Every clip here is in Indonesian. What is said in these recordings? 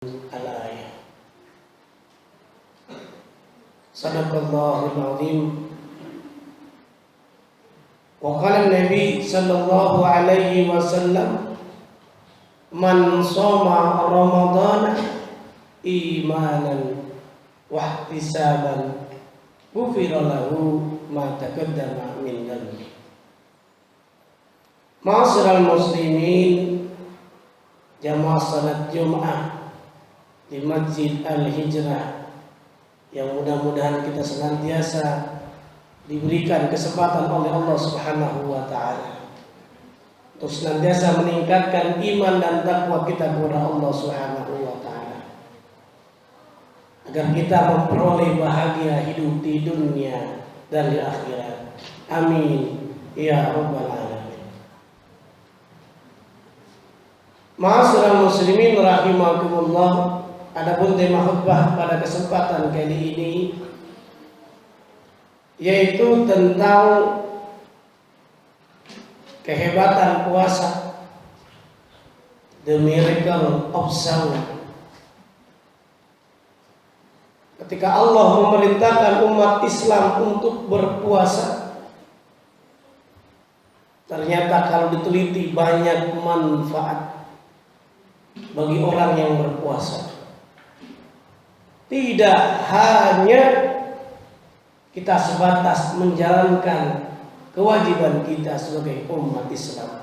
Al-ayah. Sadaqallahul azim. Wa qala Nabi sallallahu alaihi wasallam, man shoma ramadhana imanan wa ihtisaban ghufira lahu ma taqaddama min dhanbi. Ma'asyiral muslimin, jamaah salat Jumat di Masjid Al-Hijrah, yang mudah-mudahan kita senantiasa diberikan kesempatan oleh Allah Subhanahu wa taala untuk senantiasa meningkatkan iman dan takwa kita kepada Allah Subhanahu wa taala, agar kita memperoleh bahagia hidup di dunia dan di akhirat. Amin ya rabbal alamin. Ma'asyiral muslimin rahimakumullah. Adapun tema khutbah pada kesempatan kali ini yaitu tentang kehebatan puasa, the miracle of Saum. Ketika Allah memerintahkan umat Islam untuk berpuasa, ternyata kalau diteliti banyak manfaat bagi orang yang berpuasa. Tidak hanya kita sebatas menjalankan kewajiban kita sebagai umat Islam,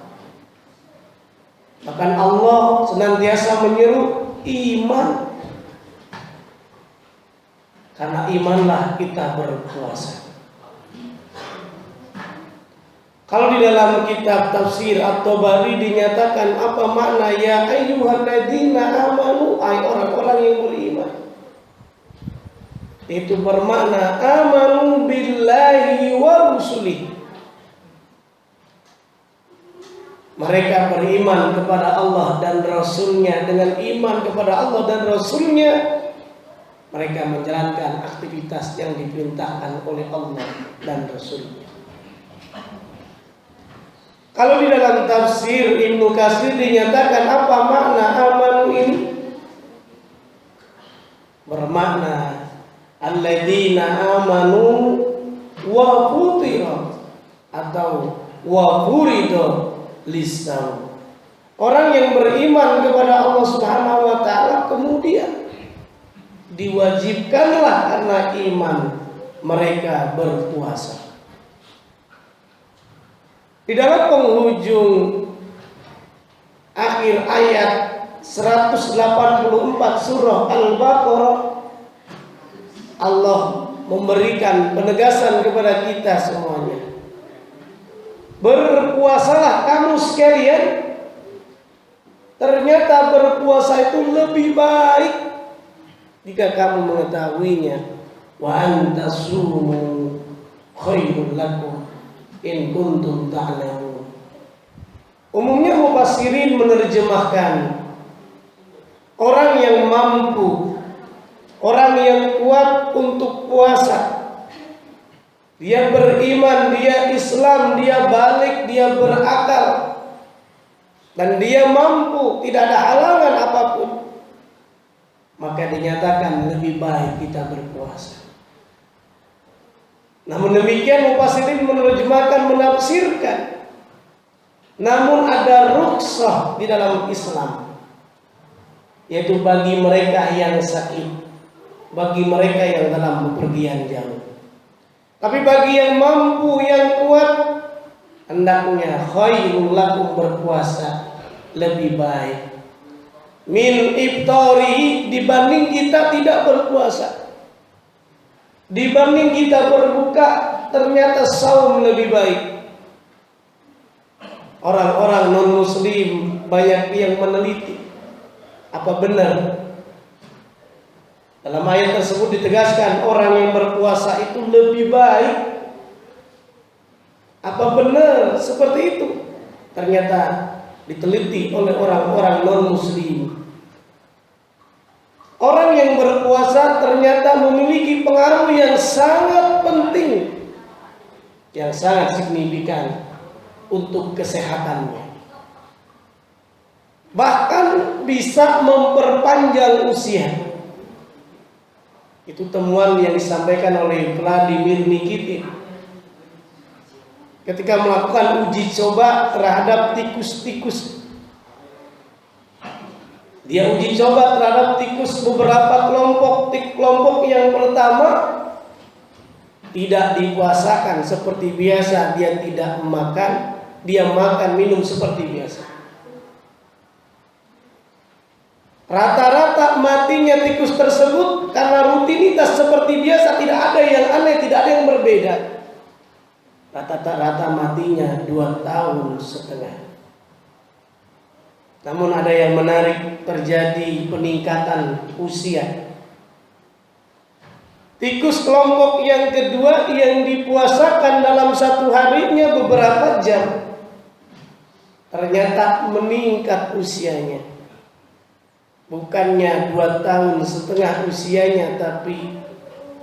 bahkan Allah senantiasa menyeru iman, karena imanlah kita berpuasa. Kalau di dalam kitab tafsir At-Tabari dinyatakan apa makna ya ayyuhalladzina amanu, ay orang-orang yang beriman. Itu bermakna amanu billahi wa rusulih. Mereka beriman kepada Allah dan Rasulnya. Dengan iman kepada Allah dan Rasulnya, mereka menjalankan aktivitas yang diperintahkan oleh Allah dan Rasulnya. Kalau di dalam tafsir Ibnu Katsir dinyatakan apa makna amanu ini, bermakna alladzina amanu wa futira atau wa furido lisau. Orang yang beriman kepada Allah Subhanahu wa taala kemudian diwajibkanlah karena iman mereka berpuasa. Di dalam penghujung akhir ayat 184 surah Al-Baqarah, Allah memberikan penegasan kepada kita semuanya. Berpuasalah kamu sekalian. Ternyata berpuasa itu lebih baik jika kamu mengetahuinya. Wa antasumu khairul lakum in kuntum ta'lamun. Umumnya mufassirin menerjemahkan orang yang mampu, orang yang kuat untuk puasa, dia beriman, dia Islam, dia balik, dia berakal, dan dia mampu, tidak ada halangan apapun, maka dinyatakan lebih baik kita berpuasa. Namun demikian mufassirin menerjemahkan, menafsirkan, namun ada rukhsah di dalam Islam, yaitu bagi mereka yang sakit, bagi mereka yang dalam bepergian jauh. Tapi bagi yang mampu, yang kuat, hendaknya khairul lakum berpuasa lebih baik min iftari, dibanding kita tidak berpuasa. Dibanding kita berbuka, ternyata saum lebih baik. Orang-orang non-muslim banyak yang meneliti apa benar dalam ayat tersebut ditegaskan orang yang berpuasa itu lebih baik. Apa benar seperti itu? Ternyata diteliti oleh orang-orang non-muslim. Orang yang berpuasa ternyata memiliki pengaruh yang sangat penting, yang sangat signifikan untuk kesehatannya. Bahkan bisa memperpanjang usia. Itu temuan yang disampaikan oleh Vladimir Nikitin ketika melakukan uji coba terhadap tikus-tikus. Dia uji coba terhadap tikus beberapa kelompok. Kelompok yang pertama tidak dipuasakan seperti biasa, dia tidak makan, dia makan minum seperti biasa. Rata-rata matinya tikus tersebut karena rutinitas seperti biasa, tidak ada yang aneh, tidak ada yang berbeda. Rata-rata matinya 2,5 tahun. Namun ada yang menarik, terjadi peningkatan usia. Tikus kelompok yang kedua yang dipuasakan dalam satu harinya beberapa jam, ternyata meningkat usianya. Bukannya 2,5 tahun usianya, tapi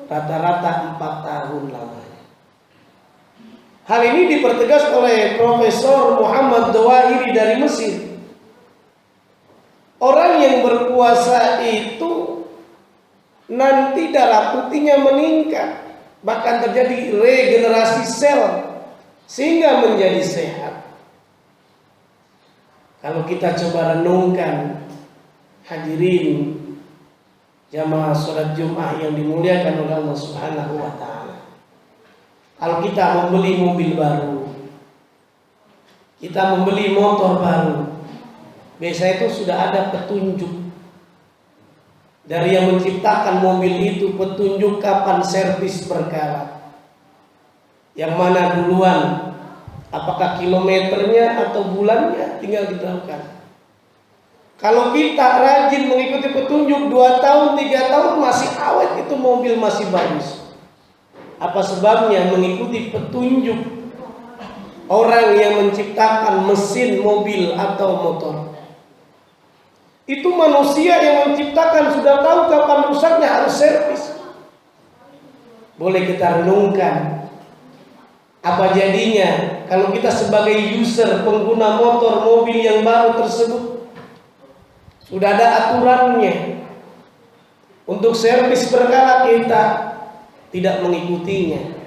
rata-rata 4 tahun lamanya. Hal ini dipertegas oleh Profesor Muhammad Dawahiri dari Mesir. Orang yang berpuasa itu nanti darah putihnya meningkat, bahkan terjadi regenerasi sel sehingga menjadi sehat. Kalau kita coba renungkan, hadirin jamaah sholat Jumat yang dimuliakan oleh Allah Subhanahu wa ta'ala. Kalau kita membeli mobil baru, kita membeli motor baru, biasanya itu sudah ada petunjuk dari yang menciptakan mobil itu, petunjuk kapan servis berkala, yang mana duluan, apakah kilometernya atau bulannya, tinggal dilakukan. Kalau kita rajin mengikuti petunjuk 2 tahun, 3 tahun masih awet, itu mobil masih bagus. Apa sebabnya? Mengikuti petunjuk orang yang menciptakan mesin mobil atau motor. Itu manusia yang menciptakan sudah tahu kapan rusaknya, harus servis. Boleh kita renungkan, apa jadinya kalau kita sebagai user, pengguna motor, mobil yang baru tersebut, sudah ada aturannya untuk servis berkala, kita tidak mengikutinya.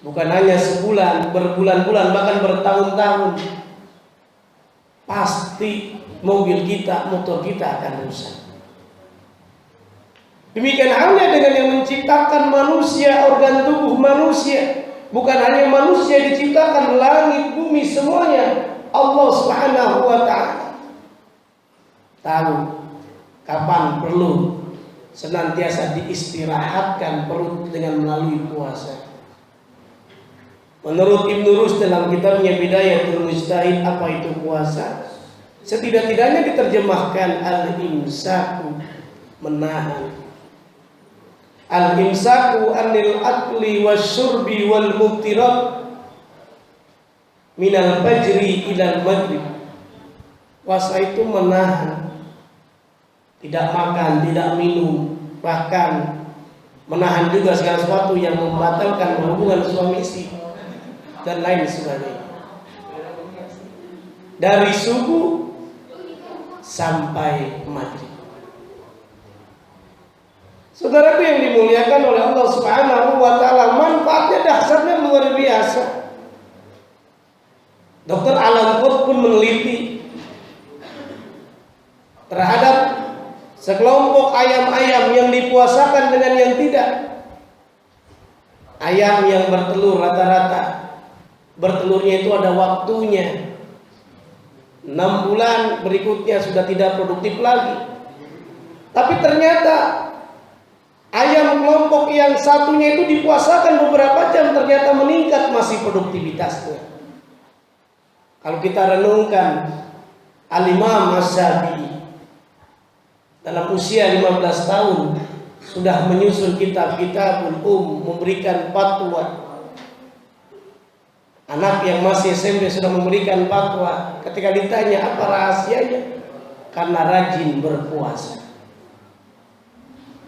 Bukan hanya sebulan, berbulan-bulan, bahkan bertahun-tahun, pasti mobil kita, motor kita akan rusak. Demikian halnya dengan yang menciptakan manusia, organ tubuh manusia. Bukan hanya manusia diciptakan, langit, bumi, semuanya Allah Subhanahu wa ta'ala tahu kapan perlu senantiasa diistirahatkan perut dengan melalui puasa. Menurut Ibnu Rushd dalam kitabnya Bidayatul Mujtahid, apa itu puasa? Setidak-tidaknya diterjemahkan al-imsaku, menahan. Al-imsaku anil akli wasyurbi wal muftirat minal fajri ilal maghrib. Puasa itu menahan, tidak makan, tidak minum, bahkan menahan juga segala sesuatu yang membatalkan hubungan suami istri dan lain sebagainya. Dari subuh sampai maghrib. Saudaraku yang dimuliakan oleh Allah Subhanahu wa ta'ala, manfaatnya dahsyatnya luar biasa. Dr. Alan Cook pun meneliti terhadap sekelompok ayam-ayam yang dipuasakan dengan yang tidak. Ayam yang bertelur rata-rata bertelurnya itu ada waktunya. 6 bulan berikutnya sudah tidak produktif lagi. Tapi ternyata ayam kelompok yang satunya itu dipuasakan beberapa jam, ternyata meningkat masih produktivitasnya. Kalau kita renungkan, Al-Imam Asy-Syafi'i dalam usia 15 tahun sudah menyusun kitab-kitab memberikan fatwa. Anak yang masih SMP sudah memberikan fatwa. Ketika ditanya apa rahasianya, karena rajin berpuasa.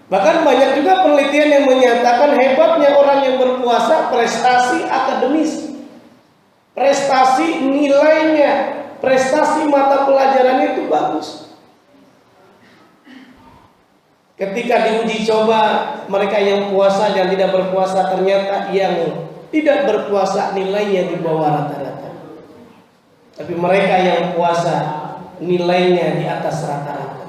Bahkan banyak juga penelitian yang menyatakan hebatnya orang yang berpuasa, prestasi akademis, prestasi nilainya prestasi mata pelajaran itu bagus. Ketika diuji coba mereka yang puasa dan tidak berpuasa, ternyata yang tidak berpuasa nilainya di bawah rata-rata. Tapi mereka yang puasa nilainya di atas rata-rata.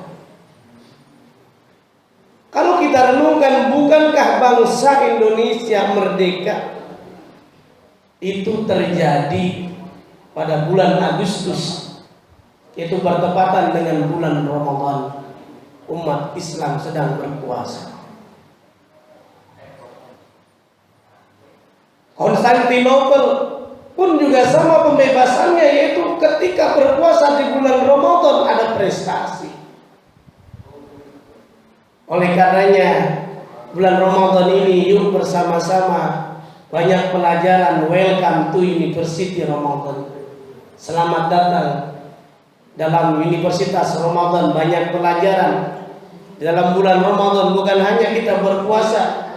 Kalau kita renungkan, bukankah bangsa Indonesia merdeka itu terjadi pada bulan Agustus, yaitu bertepatan dengan bulan Ramadan. Umat Islam sedang berpuasa. Konstantinopel pun juga sama pembebasannya, yaitu ketika berpuasa di bulan Ramadan ada prestasi. Oleh karenanya bulan Ramadan ini yuk bersama-sama banyak pelajaran. Welcome to University Ramadan. Selamat datang dalam Universitas Ramadan. Banyak pelajaran. Dalam bulan Ramadan bukan hanya kita berpuasa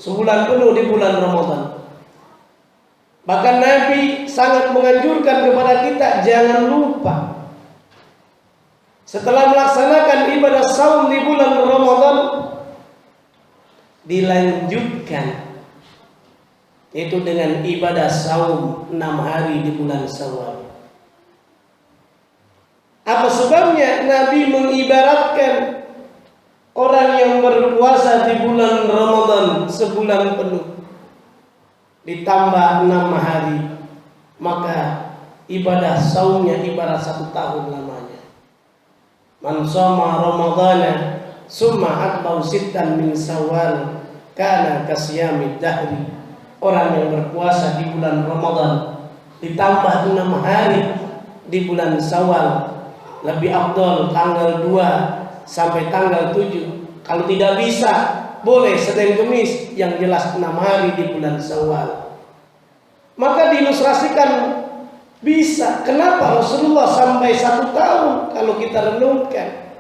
sebulan penuh di bulan Ramadan. Bahkan Nabi sangat menganjurkan kepada kita jangan lupa setelah melaksanakan ibadah saum di bulan Ramadan dilanjutkan, yaitu dengan ibadah saum 6 hari di bulan Syawal. Apa sebabnya? Nabi mengibaratkan orang yang berpuasa di bulan Ramadan sebulan penuh ditambah 6 hari, maka ibadah saumnya ibarat 1 tahun lamanya. Man shoma Ramadana summa atba'u sittan min Syawal kana kasyamid dahri. Orang yang berpuasa di bulan Ramadan ditambah 6 hari di bulan Syawal, lebih afdal tanggal 2 sampai tanggal 7. Kalau tidak bisa, boleh Senin Kemis, yang jelas 6 hari di bulan Syawal. Maka diilustrasikan bisa. Kenapa Rasulullah sampai 1 tahun? Kalau kita renungkan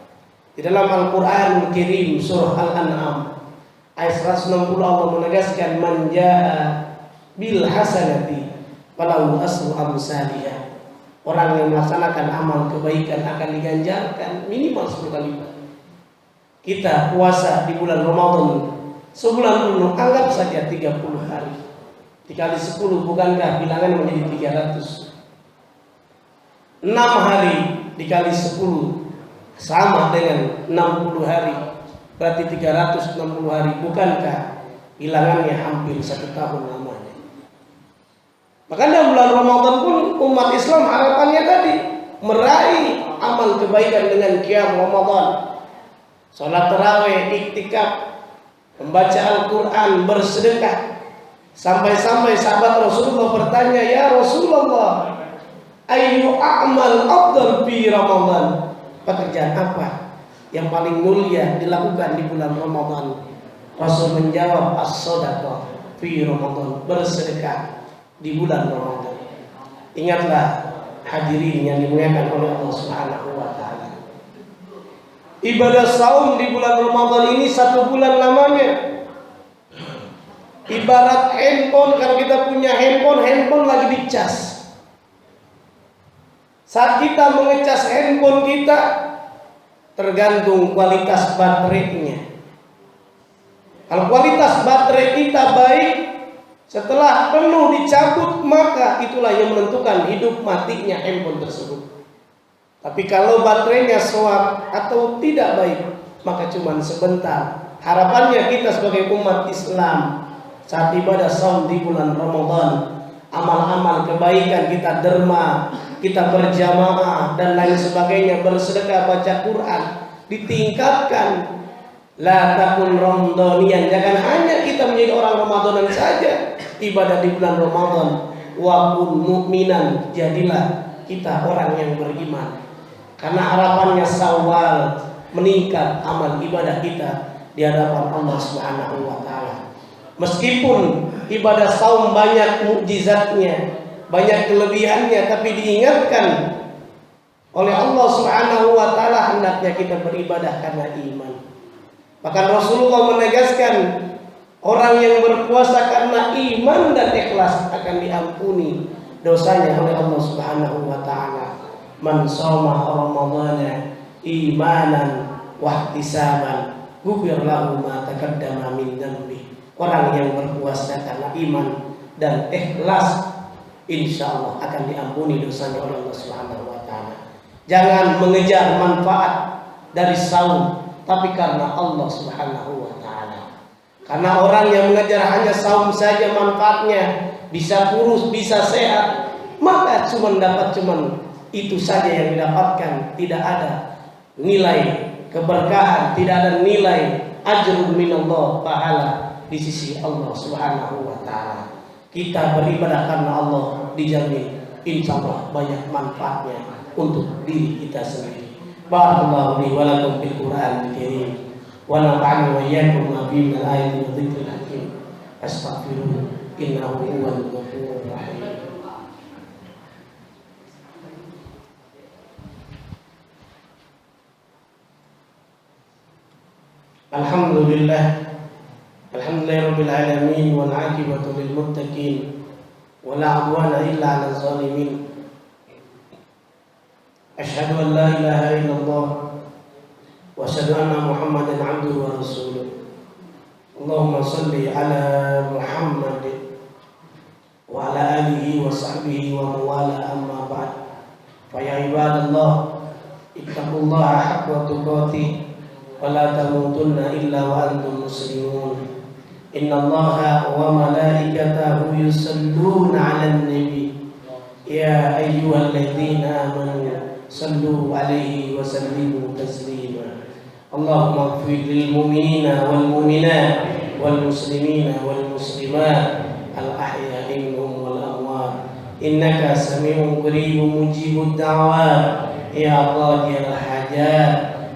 di dalam Al-Quranul Karim surah Al-An'am ayat 160, Allah menegaskan man jaa bil hasanati falahu asru amsalihah. Orang yang melaksanakan amal kebaikan akan diganjarkan minimal 10 kali lipat. Kita puasa di bulan Ramadan sebulan penuh, anggap saja 30 hari. Dikali 10, bukankah bilangan menjadi 300? 6 hari dikali 10 sama dengan 60 hari. Berarti 360 hari. Bukankah bilangannya hampir 1 tahun lamanya? Maka dalam bulan Ramadan pun umat Islam harapannya tadi meraih amal kebaikan dengan qiyam Ramadan, salat tarawih, iktikaf, membaca Al-Quran, bersedekah. Sampai-sampai sahabat Rasulullah bertanya, ya Rasulullah, ayyu a'mal afdal fi Ramadan? Pekerjaan apa yang paling mulia dilakukan di bulan Ramadan? Rasul menjawab, as-sadaqah fi Ramadan, bersedekah di bulan Ramadan. Ingatlah hadirin yang dimuliakan oleh Allah Subhanahu wa taala. Ibadah saum di bulan Ramadan ini 1 bulan lamanya. Ibarat handphone, kalau kita punya handphone lagi dicas. Saat kita mengecas handphone kita, tergantung kualitas baterainya. Kalau kualitas baterai kita baik, setelah penuh dicabut, maka itulah yang menentukan hidup matinya handphone tersebut. Tapi kalau baterainya soak atau tidak baik, maka cuma sebentar. Harapannya kita sebagai umat Islam saat ibadah saum di bulan Ramadan, amal-amal kebaikan kita derma, kita berjamaah dan lain sebagainya, bersedekah, baca Quran, ditingkatkan. La takun ramadhaniyan, jangan hanya kita menjadi orang Ramadanan saja ibadah di bulan Ramadan. Wa kun mu'minan, jadilah kita orang yang beriman. Karena harapannya Syawal meningkat amal ibadah kita di hadapan Allah Subhanahu wa taala. Meskipun ibadah saum banyak mukjizatnya, banyak kelebihannya, tapi diingatkan oleh Allah Subhanahu wa taala hendaknya kita beribadah karena iman. Bahkan Rasulullah menegaskan orang yang berpuasa karena iman dan ikhlas akan diampuni dosanya oleh Allah Subhanahu wa taala. man shoma ramadhana imanan wa ihtisaban ghufir lahu ma taqaddama min dhanbi. Orang yang berpuasa karena iman dan ikhlas, insya Allah akan diampuni dosanya oleh Allah Subhanahu wa taala. Jangan mengejar manfaat dari saum, tapi karena Allah Subhanahu wa taala. Karena orang yang mengejar hanya saum saja manfaatnya, bisa kurus, bisa sehat, maka cuma itu saja yang didapatkan, tidak ada nilai keberkahan, tidak ada nilai ajrun minallah, pahala di sisi Allah Subhanahu wa taala. Kita beribadah karena Allah, dijamin insya Allah banyak manfaatnya untuk diri kita sendiri. Barakallahu li wa lakum bil Qur'anil karim wa nafa'ani wa iyyakum ma fihi min ayatin wa dzikril hakim. Astaghfirullah innahu huwal ghafurur rahim. Alhamdulillah Alhamdulillahirabbil alamin wal 'aqibatu lil muttaqin wa la 'udwana illa 'alal zalimin. Asyhadu an la ilaha illallah wa asyhadu anna Muhammadan 'abduhu wa rasuluh. Allahumma shalli 'ala Muhammad wa 'ala alihi wa sahbihi wa mawala, amma ba'd. Fa ya ibadallah ittaqullaha haqqa tuqatih wa la tamutunna illa wa antum muslimun. Innallaha wa malaikatahu yusalluna 'alan nabi ya ayyuhalladzina amanu sallu 'alaihi wa sallimu taslima. Allahumma ighfir lil mu'minina wal mu'minat wal muslimina wal muslimat al ahya'i minhum wal amwat innaka sami'un qaribun mujibud da'wat ya qadiyal hajat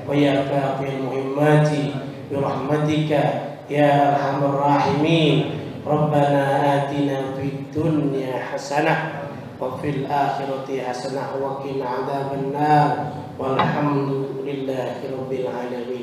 wa ya kafil muhimmati bi rahmatika ya arhamar rahimin. Rabbana atina fid dunya hasanah wa fil akhirati hasanah wa qina adzabannar walhamdulillahi rabbil alamin.